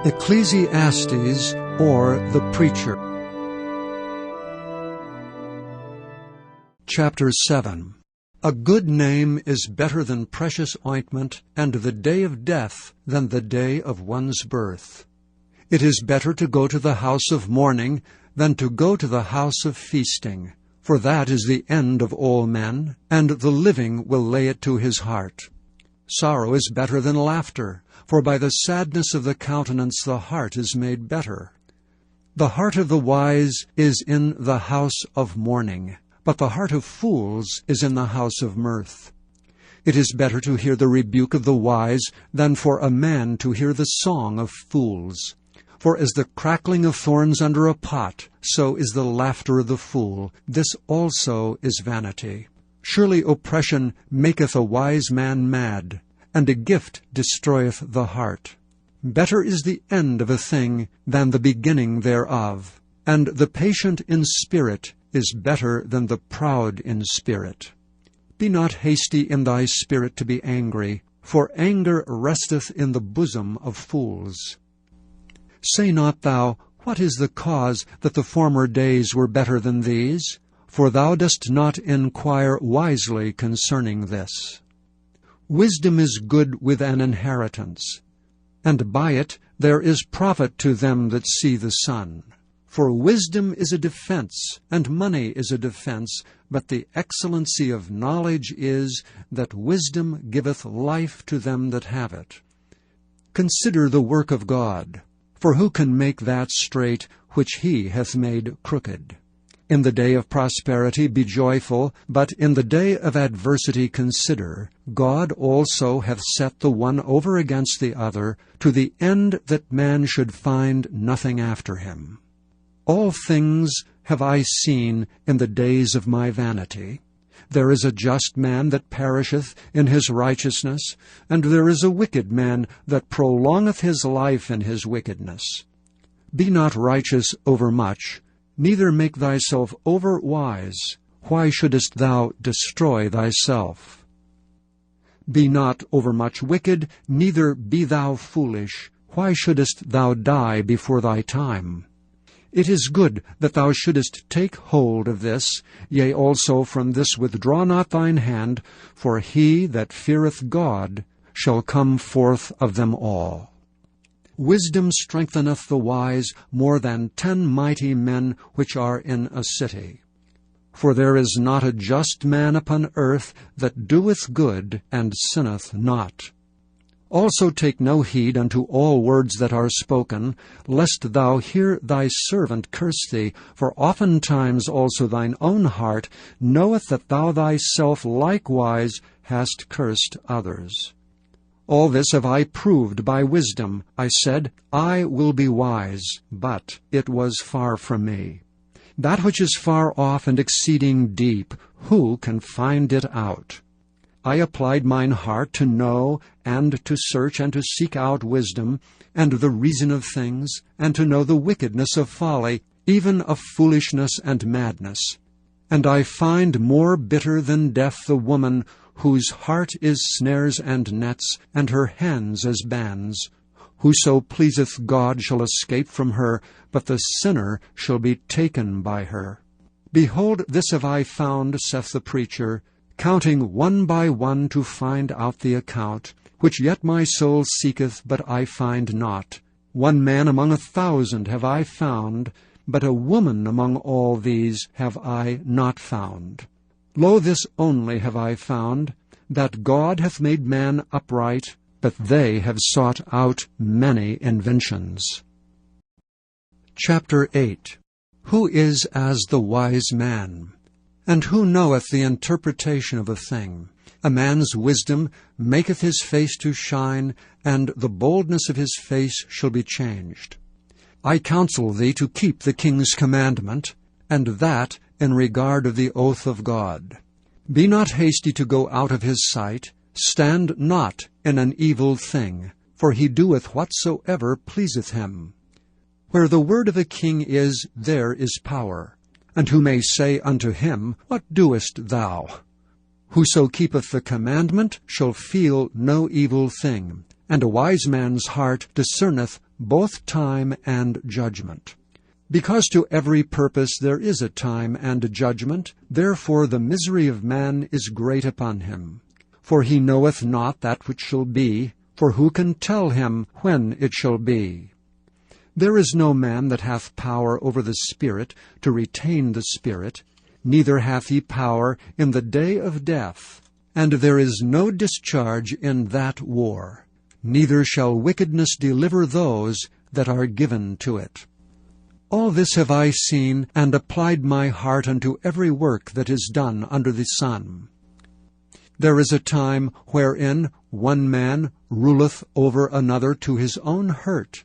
Ecclesiastes, or the Preacher. Chapter 7. A good name is better than precious ointment, and the day of death than the day of one's birth. It is better to go to the house of mourning than to go to the house of feasting, for that is the end of all men, and the living will lay it to his heart. Sorrow is better than laughter, for by the sadness of the countenance the heart is made better. The heart of the wise is in the house of mourning, but the heart of fools is in the house of mirth. It is better to hear the rebuke of the wise than for a man to hear the song of fools. For as the crackling of thorns under a pot, so is the laughter of the fool. This also is vanity. Surely oppression maketh a wise man mad, and a gift destroyeth the heart. Better is the end of a thing than the beginning thereof, and the patient in spirit is better than the proud in spirit. Be not hasty in thy spirit to be angry, for anger resteth in the bosom of fools. Say not thou, What is the cause that the former days were better than these? For thou dost not inquire wisely concerning this. Wisdom is good with an inheritance, and by it there is profit to them that see the sun. For wisdom is a defense, and money is a defense, but the excellency of knowledge is that wisdom giveth life to them that have it. Consider the work of God, for who can make that straight which he hath made crooked? In the day of prosperity be joyful, but in the day of adversity consider, God also hath set the one over against the other, to the end that man should find nothing after him. All things have I seen in the days of my vanity. There is a just man that perisheth in his righteousness, and there is a wicked man that prolongeth his life in his wickedness. Be not righteous overmuch, neither make thyself over wise. Why shouldest thou destroy thyself? Be not overmuch wicked, neither be thou foolish. Why shouldest thou die before thy time? It is good that thou shouldest take hold of this, yea, also from this withdraw not thine hand, for he that feareth God shall come forth of them all. Wisdom strengtheneth the wise more than 10 mighty men which are in a city. For there is not a just man upon earth that doeth good and sinneth not. Also take no heed unto all words that are spoken, lest thou hear thy servant curse thee, for oftentimes also thine own heart knoweth that thou thyself likewise hast cursed others. All this have I proved by wisdom. I said, I will be wise, but it was far from me. That which is far off and exceeding deep, who can find it out? I applied mine heart to know and to search and to seek out wisdom, and the reason of things, and to know the wickedness of folly, even of foolishness and madness. And I find more bitter than death the woman whose heart is snares and nets, and her hands as bands. Whoso pleaseth God shall escape from her, but the sinner shall be taken by her. Behold, this have I found, saith the preacher, counting one by one to find out the account, which yet my soul seeketh, but I find not. One man among 1,000 have I found, but a woman among all these have I not found. Lo, this only have I found, that God hath made man upright, but they have sought out many inventions. Chapter 8. Who is as the wise man? And who knoweth the interpretation of a thing? A man's wisdom maketh his face to shine, and the boldness of his face shall be changed. I counsel thee to keep the king's commandment, and that in regard of the oath of God. Be not hasty to go out of his sight, stand not in an evil thing, for he doeth whatsoever pleaseth him. Where the word of a king is, there is power. And who may say unto him, What doest thou? Whoso keepeth the commandment shall feel no evil thing, and a wise man's heart discerneth both time and judgment. Because to every purpose there is a time and a judgment, therefore the misery of man is great upon him. For he knoweth not that which shall be, for who can tell him when it shall be? There is no man that hath power over the Spirit to retain the Spirit, neither hath he power in the day of death. And there is no discharge in that war, neither shall wickedness deliver those that are given to it. All this have I seen, and applied my heart unto every work that is done under the sun. There is a time wherein one man ruleth over another to his own hurt.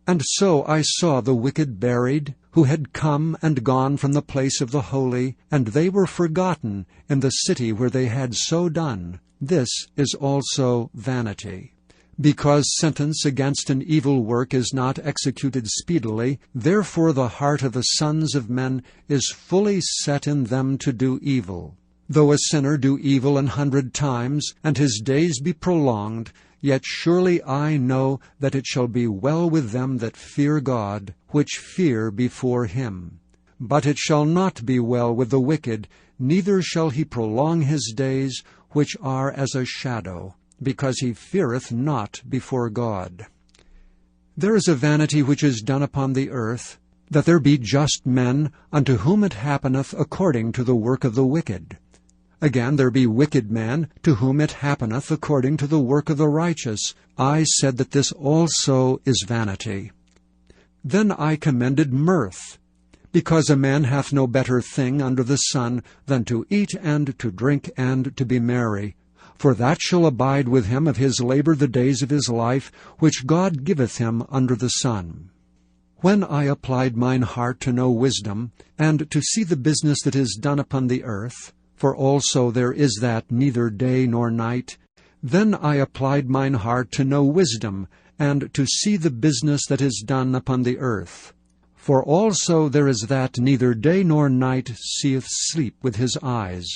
And so I saw the wicked buried, who had come and gone from the place of the holy, and they were forgotten in the city where they had so done. This is also vanity. Because sentence against an evil work is not executed speedily, therefore the heart of the sons of men is fully set in them to do evil. Though a sinner do evil 100 times, and his days be prolonged, yet surely I know that it shall be well with them that fear God, which fear before him. But it shall not be well with the wicked, neither shall he prolong his days, which are as a shadow, because he feareth not before God. There is a vanity which is done upon the earth, that there be just men, unto whom it happeneth according to the work of the wicked. Again, there be wicked men, to whom it happeneth according to the work of the righteous. I said that this also is vanity. Then I commended mirth, because a man hath no better thing under the sun than to eat and to drink and to be merry. For that shall abide with him of his labor the days of his life, which God giveth him under the sun. When I applied mine heart to know wisdom, and to see the business that is done upon the earth, for also there is that neither day nor night, then I applied mine heart to know wisdom, and to see the business that is done upon the earth. For also there is that neither day nor night seeth sleep with his eyes.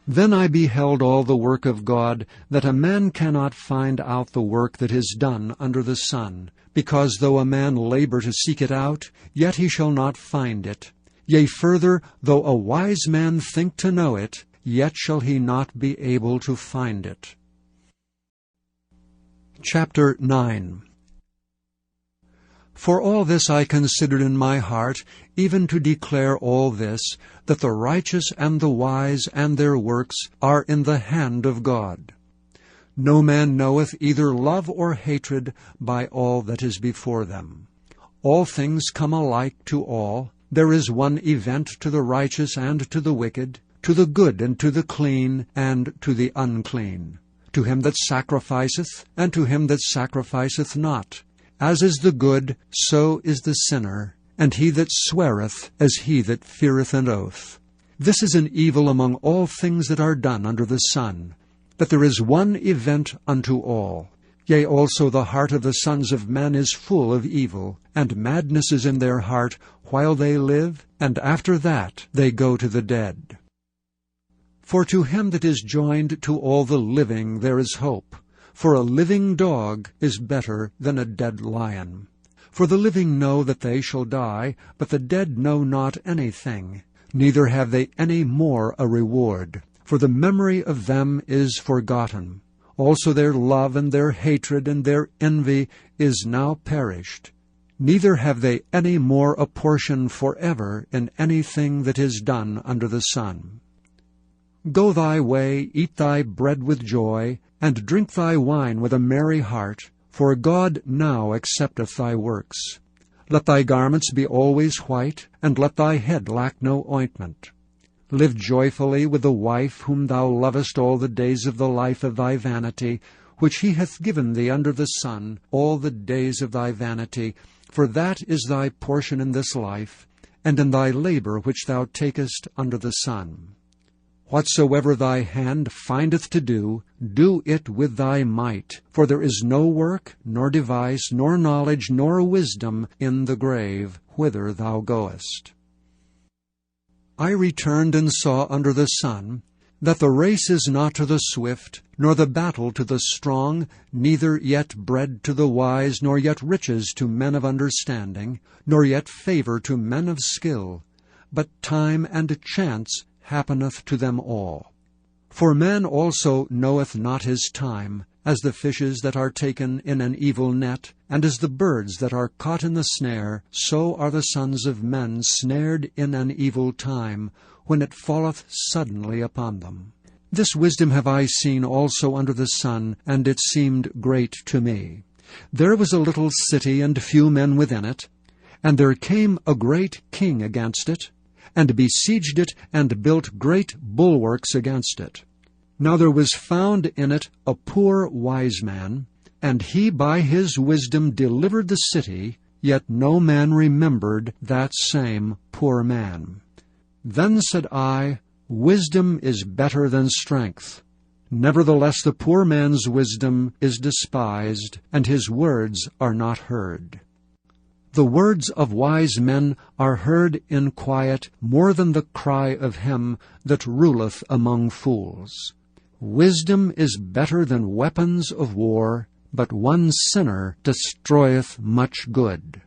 Then I beheld all the work of God, that a man cannot find out the work that is done under the sun, because though a man labor to seek it out, yet he shall not find it. Yea, further, though a wise man think to know it, yet shall he not be able to find it. Chapter 9. For all this I considered in my heart, even to declare all this, that the righteous and the wise and their works are in the hand of God. No man knoweth either love or hatred by all that is before them. All things come alike to all. There is one event to the righteous and to the wicked, to the good and to the clean and to the unclean, to him that sacrificeth and to him that sacrificeth not. As is the good, so is the sinner, and he that sweareth as he that feareth an oath. This is an evil among all things that are done under the sun, that there is one event unto all. Yea, also the heart of the sons of men is full of evil, and madness is in their heart while they live, and after that they go to the dead. For to him that is joined to all the living there is hope. For a living dog is better than a dead lion. For the living know that they shall die, but the dead know not anything, neither have they any more a reward. For the memory of them is forgotten. Also their love and their hatred and their envy is now perished. Neither have they any more a portion forever in anything that is done under the sun. Go thy way, eat thy bread with joy, and drink thy wine with a merry heart, for God now accepteth thy works. Let thy garments be always white, and let thy head lack no ointment. Live joyfully with the wife whom thou lovest all the days of the life of thy vanity, which he hath given thee under the sun, all the days of thy vanity, for that is thy portion in this life, and in thy labor which thou takest under the sun. Whatsoever thy hand findeth to do, do it with thy might, for there is no work, nor device, nor knowledge, nor wisdom in the grave, whither thou goest. I returned and saw under the sun that the race is not to the swift, nor the battle to the strong, neither yet bread to the wise, nor yet riches to men of understanding, nor yet favor to men of skill, but time and chance happeneth to them all. For man also knoweth not his time, as the fishes that are taken in an evil net, and as the birds that are caught in the snare, so are the sons of men snared in an evil time, when it falleth suddenly upon them. This wisdom have I seen also under the sun, and it seemed great to me. There was a little city, and few men within it, and there came a great king against it, and besieged it, and built great bulwarks against it. Now there was found in it a poor wise man, and he by his wisdom delivered the city, yet no man remembered that same poor man. Then said I, Wisdom is better than strength. Nevertheless the poor man's wisdom is despised, and his words are not heard. The words of wise men are heard in quiet more than the cry of him that ruleth among fools. Wisdom is better than weapons of war, but one sinner destroyeth much good.